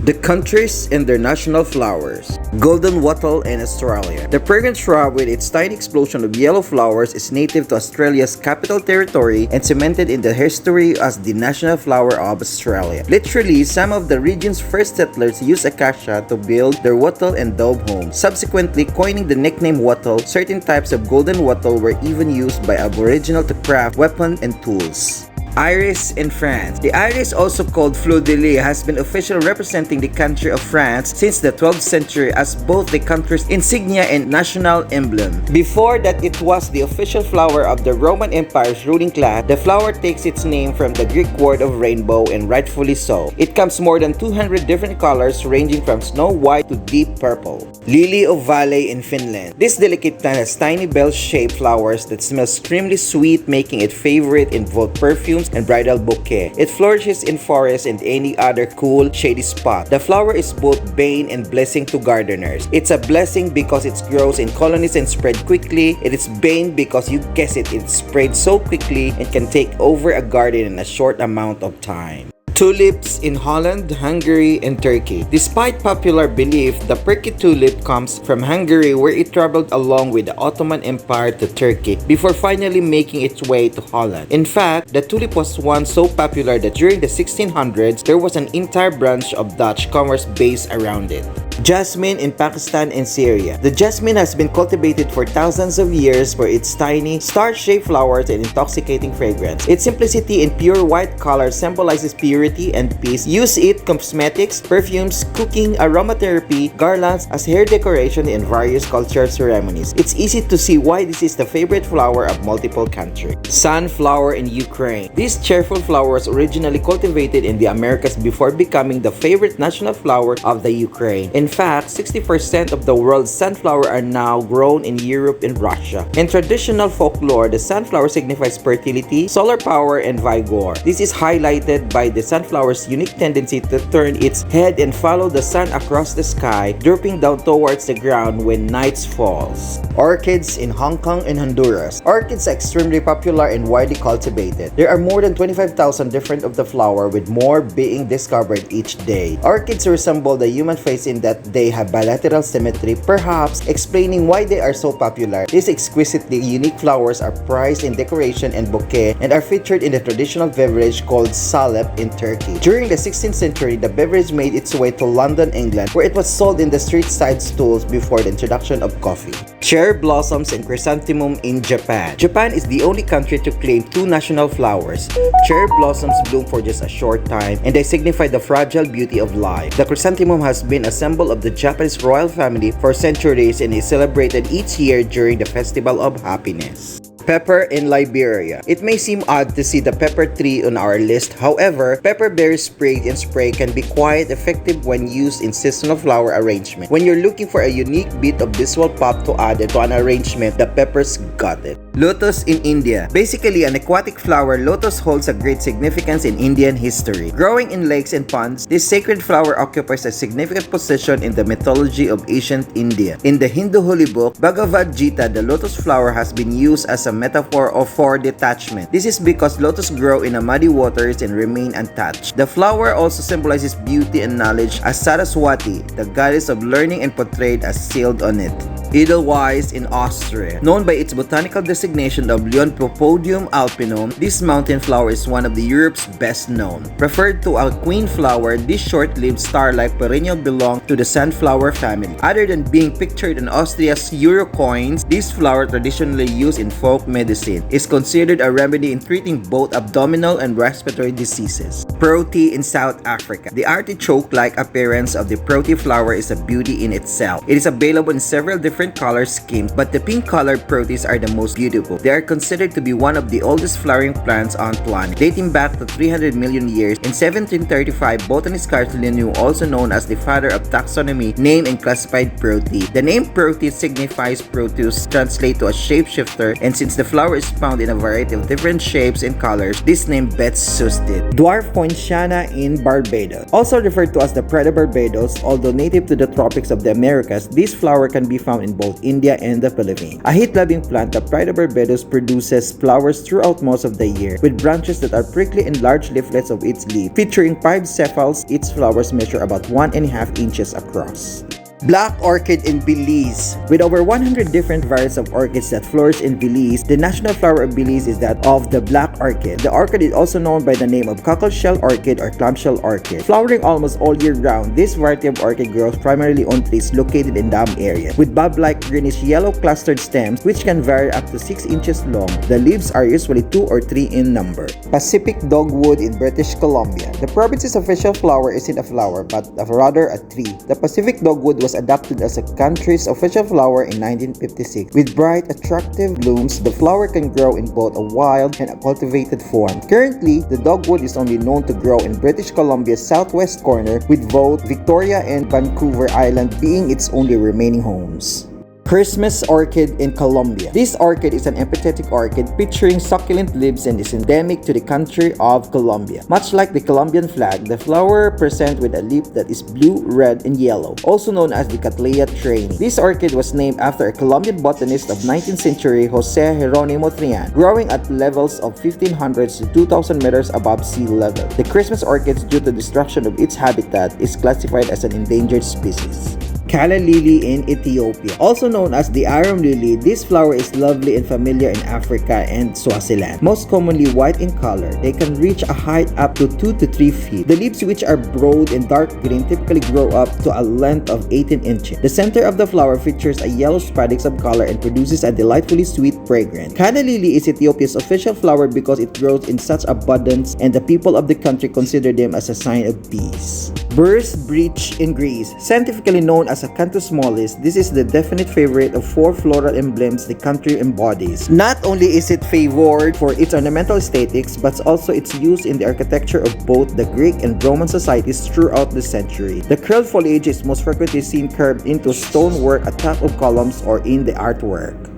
The countries and their national flowers. Golden wattle in Australia. The fragrant shrub with its tiny explosion of yellow flowers is native to Australia's capital territory and cemented in the history as the national flower of Australia. Literally, some of the region's first settlers used acacia to build their wattle and dove homes. Subsequently, coining the nickname wattle, certain types of golden wattle were even used by Aboriginal to craft weapons and tools. Iris in France. The iris, also called fleur de lis, has been officially representing the country of France since the 12th century as both the country's insignia and national emblem. Before that, it was the official flower of the Roman Empire's ruling class. The flower takes its name from the Greek word of rainbow, and rightfully so. It comes more than 200 different colors ranging from snow white to deep purple. Lily of Valley in Finland. This delicate plant has tiny bell-shaped flowers that smell extremely sweet, making it favorite in both perfumes and bridal bouquet. It flourishes in forests and any other cool, shady spot. The flower is both bane and blessing to gardeners. It's a blessing because it grows in colonies and spread quickly. It is bane because, you guess it, it spreads so quickly and can take over a garden in a short amount of time. Tulips in Holland, Hungary, and Turkey. Despite popular belief, the prickly tulip comes from Hungary, where it traveled along with the Ottoman Empire to Turkey before finally making its way to Holland. In fact, the tulip was once so popular that during the 1600s, there was an entire branch of Dutch commerce based around it. Jasmine in Pakistan and Syria. The jasmine has been cultivated for thousands of years for its tiny, star-shaped flowers and intoxicating fragrance. Its simplicity and pure white color symbolizes purity and peace. Use it cosmetics, perfumes, cooking, aromatherapy, garlands, as hair decoration in various cultural ceremonies. It's easy to see why this is the favorite flower of multiple countries. Sunflower in Ukraine. This cheerful flower was originally cultivated in the Americas before becoming the favorite national flower of the Ukraine. In fact, 60% of the world's sunflower are now grown in Europe and Russia. In traditional folklore, the sunflower signifies fertility, solar power, and vigor. This is highlighted by the sunflower's unique tendency to turn its head and follow the sun across the sky, drooping down towards the ground when night falls. Orchids in Hong Kong and Honduras. Orchids are extremely popular and widely cultivated. There are more than 25,000 different of the flower, with more being discovered each day. Orchids resemble the human face in that they have bilateral symmetry, perhaps explaining why they are so popular. These exquisitely unique flowers are prized in decoration and bouquet and are featured in the traditional beverage called salep in Turkey. During the 16th century, the beverage made its way to London, England, where it was sold in the street-side stools before the introduction of coffee. Cherry blossoms and chrysanthemum in Japan. Japan is the only country to claim two national flowers. Cherry blossoms bloom for just a short time, and they signify the fragile beauty of life. The chrysanthemum has been a symbol of the Japanese royal family for centuries and is celebrated each year during the Festival of Happiness. Pepper in Liberia. It may seem odd to see the pepper tree on our list. However, pepperberry sprig and spray can be quite effective when used in seasonal flower arrangement. When you're looking for a unique bit of visual pop to add to an arrangement, the peppers got it. Lotus in India. Basically an aquatic flower, lotus holds a great significance in Indian history. Growing in lakes and ponds, this sacred flower occupies a significant position in the mythology of ancient India. In the Hindu holy book, Bhagavad Gita, the lotus flower has been used as a metaphor for detachment. This is because lotus grow in muddy waters and remain untouched. The flower also symbolizes beauty and knowledge, as Saraswati, the goddess of learning, and portrayed as sealed on it. Edelweiss in Austria. Known by its botanical designation of Leontopodium alpinum, this mountain flower is one of Europe's best known. Referred to a queen flower, this short-lived star-like perennial belongs to the sunflower family. Other than being pictured in Austria's euro coins, this flower, traditionally used in folk medicine, is considered a remedy in treating both abdominal and respiratory diseases. Protea in South Africa. The artichoke-like appearance of the protea flower is a beauty in itself. It is available in several different color schemes, but the pink-colored proteas are the most beautiful. They are considered to be one of the oldest flowering plants on planet, dating back to 300 million years. In 1735, botanist Carl Linnaeus, also known as the father of taxonomy, named and classified protea. The name protea signifies Proteus, translate to a shapeshifter, and since the flower is found in a variety of different shapes and colors, this name best suits it. Dwarf poinciana in Barbados. Also referred to as the Preda Barbados, although native to the tropics of the Americas, this flower can be found in in both India and the Philippines. A heat-loving plant, the Pride of Barbados produces flowers throughout most of the year, with branches that are prickly and large leaflets of its leaf. Featuring 5 sepals, its flowers measure about 1.5 inches across. Black orchid in Belize. With over 100 different varieties of orchids that flourish in Belize, the national flower of Belize is that of the black orchid. The orchid is also known by the name of cockleshell orchid or clamshell orchid. Flowering almost all year round, this variety of orchid grows primarily on trees located in dam areas, with bulb-like greenish-yellow clustered stems which can vary up to 6 inches long. The leaves are usually 2 or 3 in number. Pacific dogwood in British Columbia. The province's official flower isn't a flower, but rather a tree. The Pacific dogwood was adopted as a country's official flower in 1956. With bright, attractive blooms, the flower can grow in both a wild and a cultivated form. Currently, the dogwood is only known to grow in British Columbia's southwest corner, with both Victoria and Vancouver Island being its only remaining homes. Christmas orchid in Colombia. This orchid is an epiphytic orchid featuring succulent leaves and is endemic to the country of Colombia. Much like the Colombian flag, the flower presents with a leaf that is blue, red, and yellow, also known as the Cattleya trainee. This orchid was named after a Colombian botanist of 19th century, Jose Jeronimo Trian, growing at levels of 1500 to 2000 meters above sea level. The Christmas orchid, due to destruction of its habitat, is classified as an endangered species. Calla lily in Ethiopia. Also known as the arum lily, this flower is lovely and familiar in Africa and Swaziland. Most commonly white in color, they can reach a height up to 2 to 3 feet. The leaves, which are broad and dark green, typically grow up to a length of 18 inches. The center of the flower features a yellow spadix of color and produces a delightfully sweet fragrance. Calla lily is Ethiopia's official flower because it grows in such abundance, and the people of the country consider them as a sign of peace. Burst breech in Greece. Scientifically known as Acanthus mollis, this is the definite favorite of 4 floral emblems the country embodies. Not only is it favored for its ornamental aesthetics, but also its use in the architecture of both the Greek and Roman societies throughout the century. The curled foliage is most frequently seen carved into stonework atop of columns or in the artwork.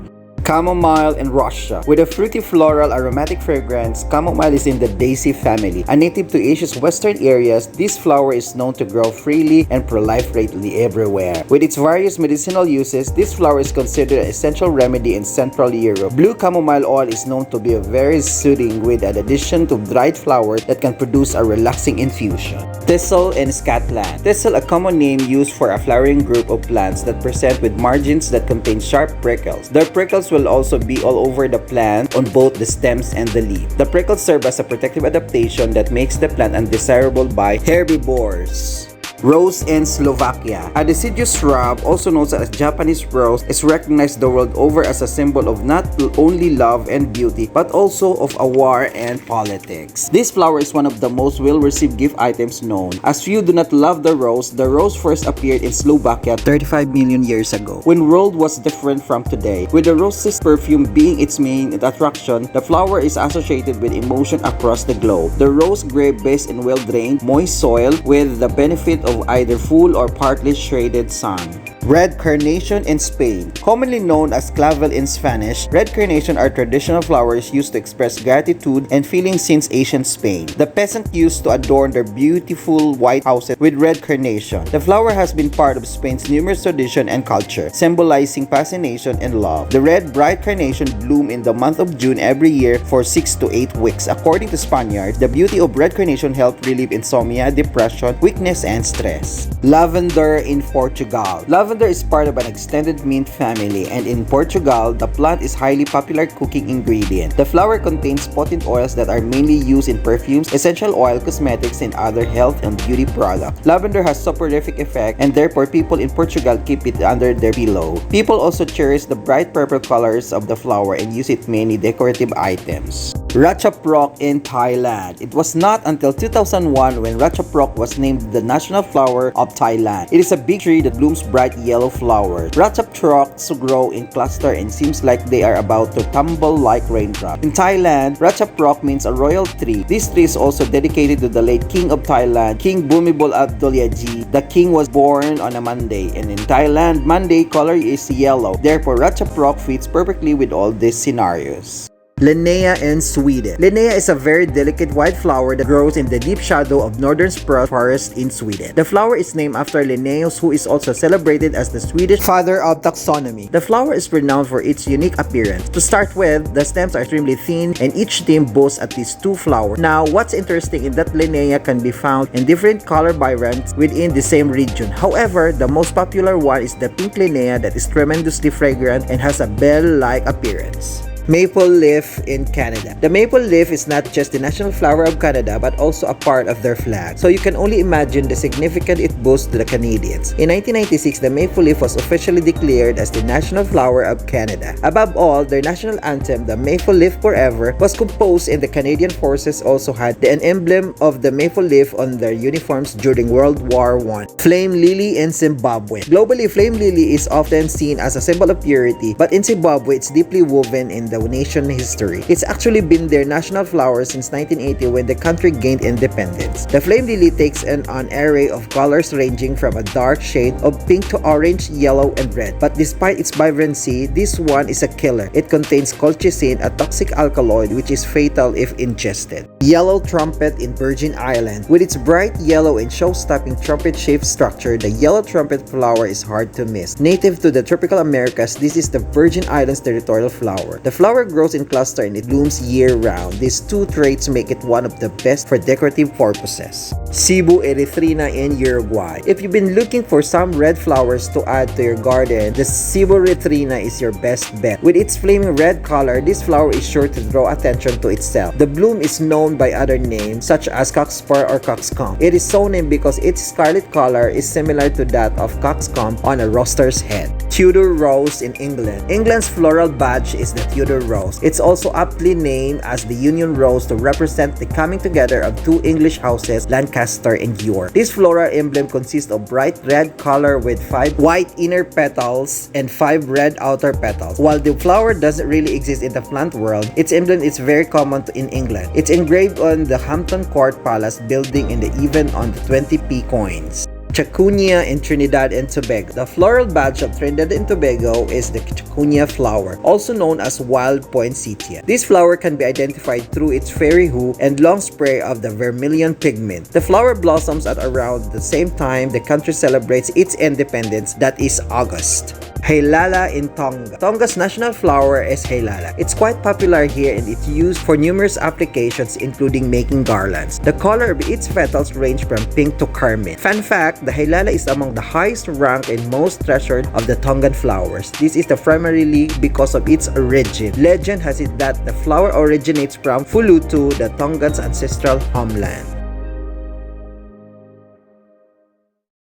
Chamomile in Russia. With a fruity floral aromatic fragrance, chamomile is in the daisy family. A native to Asia's western areas, this flower is known to grow freely and proliferately everywhere. With its various medicinal uses, this flower is considered an essential remedy in Central Europe. Blue chamomile oil is known to be very soothing, with an addition to dried flowers that can produce a relaxing infusion. Thistle in Scotland. Thistle, a common name used for a flowering group of plants that present with margins that contain sharp prickles. Their prickles will also be all over the plant on both the stems and the leaf. The prickles serve as a protective adaptation that makes the plant undesirable by herbivores. Rose in Slovakia. A deciduous shrub, also known as Japanese rose, is recognized the world over as a symbol of not only love and beauty, but also of a war and politics. This flower is one of the most well-received gift items known. As few do not love the rose first appeared in Slovakia 35 million years ago, when the world was different from today. With the rose's perfume being its main attraction, the flower is associated with emotion across the globe. The rose grows best in well-drained, moist soil with the benefit of either full or partly shaded sun. Red carnation in Spain. Commonly known as clavel in Spanish, red carnation are traditional flowers used to express gratitude and feelings since ancient Spain. The peasants used to adorn their beautiful white houses with red carnation. The flower has been part of Spain's numerous tradition and culture, symbolizing fascination and love. The red bright carnation bloom in the month of June every year for 6 to 8 weeks. According to Spaniards, the beauty of red carnation helped relieve insomnia, depression, weakness, and stress. Lavender in Portugal. Lavender is part of an extended mint family, and in Portugal, the plant is highly popular cooking ingredient. The flower contains potent oils that are mainly used in perfumes, essential oil, cosmetics, and other health and beauty products. Lavender has soporific effect, and therefore people in Portugal keep it under their pillow. People also cherish the bright purple colors of the flower and use it many decorative items. Ratchaprok in Thailand. It was not until 2001 when Ratchaprok was named the national flower of Thailand. It is a big tree that blooms bright yellow flowers. Ratchaproks grow in cluster and seems like they are about to tumble like raindrops. In Thailand, Ratchaprok means a royal tree. This tree is also dedicated to the late King of Thailand, King Bhumibol Adulyadej. The king was born on a Monday, and in Thailand, Monday color is yellow. Therefore, Ratchaprok fits perfectly with all these scenarios. Linnea in Sweden. Linnea is a very delicate white flower that grows in the deep shadow of northern spruce forest in Sweden. The flower is named after Linnaeus, who is also celebrated as the Swedish father of taxonomy. The flower is renowned for its unique appearance. To start with, the stems are extremely thin and each stem boasts at least 2 flowers. Now, what's interesting is that Linnea can be found in different color variants within the same region. However, the most popular one is the pink Linnea that is tremendously fragrant and has a bell-like appearance. Maple leaf in Canada. The maple leaf is not just the national flower of Canada but also a part of their flag. So you can only imagine the significance it boasts to the Canadians. In 1996, the maple leaf was officially declared as the national flower of Canada. Above all, their national anthem, the Maple Leaf Forever, was composed, and the Canadian forces also had an emblem of the maple leaf on their uniforms during World War I. Flame lily in Zimbabwe. Globally, flame lily is often seen as a symbol of purity, but in Zimbabwe, it's deeply woven in the nation history. It's actually been their national flower since 1980 when the country gained independence. The flame lily takes an array of colors ranging from a dark shade of pink to orange, yellow, and red. But despite its vibrancy, this one is a killer. It contains colchicine, a toxic alkaloid which is fatal if ingested. Yellow trumpet in Virgin Islands. With its bright yellow and show-stopping trumpet-shaped structure, the yellow trumpet flower is hard to miss. Native to the tropical Americas, this is the Virgin Islands territorial flower. The flower grows in cluster and it blooms year-round. These 2 traits make it one of the best for decorative purposes. Cebu erythrina in Uruguay. If you've been looking for some red flowers to add to your garden, the Cebu erythrina is your best bet. With its flaming red color, this flower is sure to draw attention to itself. The bloom is known by other names such as cockspur or cockscomb. It is so named because its scarlet color is similar to that of cockscomb on a rooster's head. Tudor rose in England. England's floral badge is the Tudor rose. It's also aptly named as the Union Rose to represent the coming together of 2 English houses, Lancaster and York. This floral emblem consists of bright red color with 5 white inner petals and 5 red outer petals. While the flower doesn't really exist in the plant world, its emblem is very common in England. It's engraved on the Hampton Court Palace building and even on the 20p coins. Chacunia in Trinidad and Tobago. The floral badge of Trinidad and Tobago is the Chacunia flower, also known as wild poinsettia. This flower can be identified through its fairy hue and long spray of the vermilion pigment. The flower blossoms at around the same time the country celebrates its independence, that is August. Haylala in Tonga. Tonga's national flower is Haylala. It's quite popular here and it's used for numerous applications including making garlands. The color of its petals range from pink to carmine. Fun fact, the Haylala is among the highest ranked and most treasured of the Tongan flowers. This is primarily because of its origin. Legend has it that the flower originates from Fulutu, the Tongans' ancestral homeland.